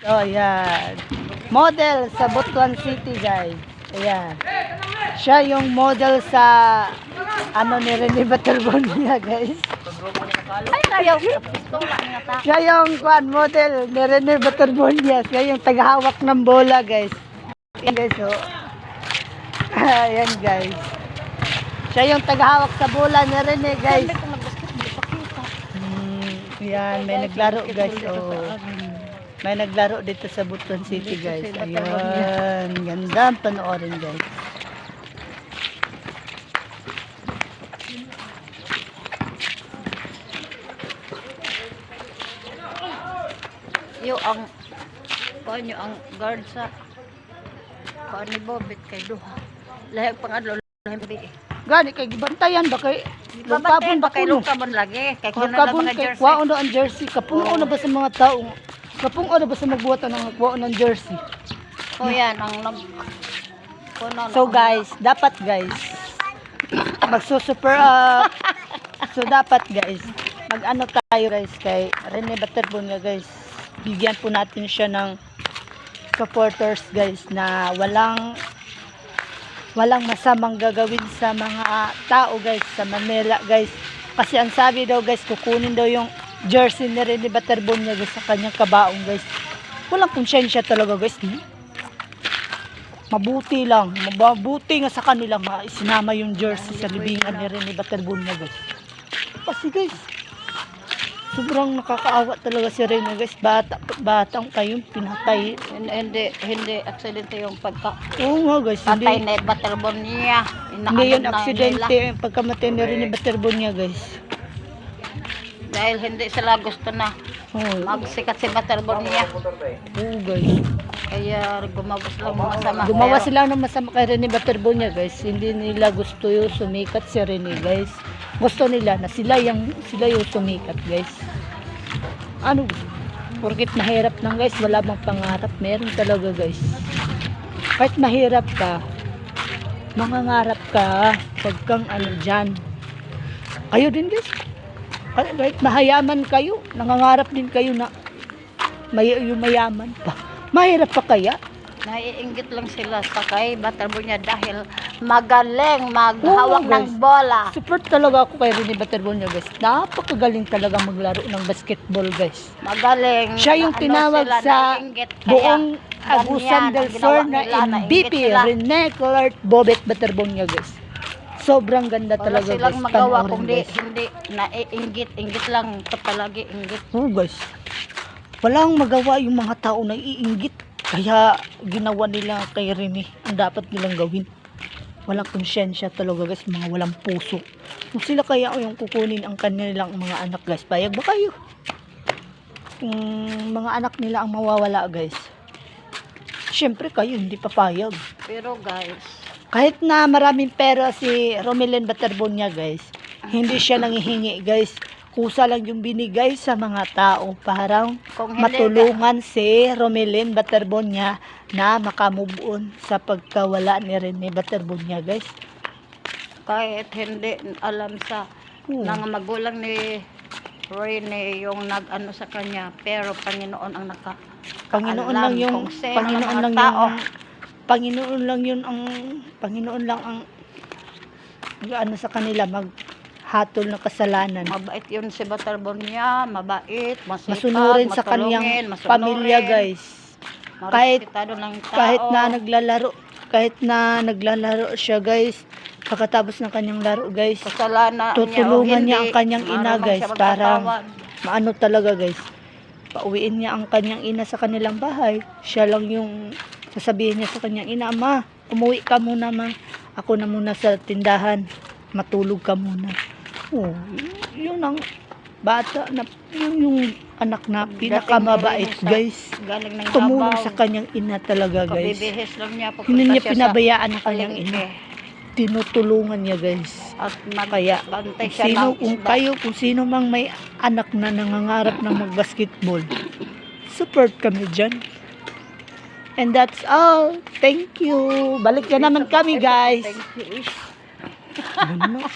Oh, yan. Model sa Butuan City, guys. Ayan. Siya yung model sa ano ni Rene Baterbonia, guys. Ay, tayo. Siya yung model ni Rene Baterbonia. Siya yung tagahawak ng bola, guys. Ayan, guys, oh. Ayan, guys. Siya yung tagahawak sa bola ni Rene, guys. Yan, may naglaro, guys. Oh. May naglaro dito sa Butuan City, guys. Ayan. Ganda ang panoorin, guys. Yung ang kuan yung ang guard sa kuan ni Bobit kay duha. Lahi pangadlo lahi. Gani kay gibantayan ba kay lungkabon ba kay kuno? lungkabon lagi kay kuno na Lungkabon mga kay jersey. kwaon na ang jersey. Kapuno na ba sa mga tao? Kapuno na ba sa magbuhat ng kwaon ng jersey? So yan ang kuno. So guys, dapat guys magsusuper so dapat guys mag-ano tayo guys kay Rene Baterbonia, guys. Bigyan po natin siya ng supporters, guys, na walang masamang gagawin sa mga tao, guys, sa Manila, guys. Kasi ang sabi daw, guys, kukunin daw yung jersey ni Rene Baterbonia, guys, sa kanyang kabaong, guys. Walang konsyensya talaga, guys. Mabuti nga sa kanila isinama yung jersey sa libingan ni Rene Baterbonia, guys. Kasi, guys, sobrang nakakaawa talaga si Rene, guys. Batang kayong pinatay. Hindi aksidente yung pagka Oo nga, guys. patay na Baterbonia. Hindi yun aksidente ang pagkamatay ni Rene Baterbonia, guys. Dahil hindi sila gusto na Oo, magsikat si Baterbonia. oo, guys. Kaya gumawa sila ng masama. Gumawa sila ng masama kay Rene Baterbonia, guys. Hindi nila gusto yung sumikat si Rene, guys. Gusto nila na sila yung sumikat, guys. Ano? Porkit mahirap lang, guys. Wala bang pangarap? Meron talaga, guys. Kahit mahirap ka, mangangarap ka, pag kang ano dyan. Kayo din, guys. Kahit mahayaman kayo, nangangarap din kayo na yung mayaman pa. Mahirap pa kaya? Naiinggit lang sila sa kay Baterbonia dahil magaling maghawak Oo, ng guys. bola. Support talaga ako kay Rene Baterbonia, guys. Napakagaling talaga maglaro ng basketball, guys. Magaling. Siya yung tinawag sila, sa naiinggit. Kaya buong ganyan Agusan del ang ginawa Sur na nila, MVP, naiinggit sila. Rene Clark Bobet Baterbonia, guys. Sobrang ganda Wala talaga, silang guys. magawa Panoorin, kundi guys. hindi naiinggit. Inggit lang kapalagi inggit. Oo, guys. Walang magawa yung mga tao na iinggit. Kaya ginawa nila kay Rene ang dapat nilang gawin. Walang konsyensya talaga, guys. Mga walang puso. Kung sila kaya yung kukunin ang kanilang mga anak, guys, payag ba kayo? Kung mga anak nila ang mawawala, guys, syempre kayo hindi papayag. Pero guys, Kahit na maraming pera si Romelin Baterbonia, guys, hindi siya nangihingi, guys. Kusa lang yung binigay sa mga tao para kung hindi matulungan si Romelin Baterbonia na makamove on sa pagkawala ni Rene Baterbonia, guys. kahit hindi alam sa Oo. ng magulang ni Rene yung nag-ano sa kanya, pero Panginoon ang Panginoon lang yung Panginoon lang ang ano sa kanila maghatol ng kasalanan. Mabait yun si Baterbonia, mabait, masipag, Masunurin sa matulungin, kanyang masunurin, pamilya, guys. marespetado ng tao. Kahit na naglalaro siya, guys, pagkatapos ng kanyang laro, guys, kasalanan tutulungan niya ang hindi, kanyang ina, marunong guys, siya para magpatawad. maano talaga, guys, pauwiin niya ang kanyang ina sa kanilang bahay. Siya lang yung sasabihin niya sa kanyang ina, "Ma, umuwi ka muna, ma. Ako na muna sa tindahan. Matulog ka muna." Oh, yun ang bata na yung anak na pinakamabait, guys. Galing ng Tumulong Davao. sa kanyang ina talaga, guys. Kabibihis lang niya, pupunta Hindi niya siya pinabayaan ang sa kanyang ina. palengke. Tinutulungan niya, guys. At Kaya magbantay kung siya sino, ng isda. kung sino mang may anak na nangangarap ng mag-basketball, support kami dyan. And that's all. Thank you. Balik na naman kami, guys. Thank you. Ganun.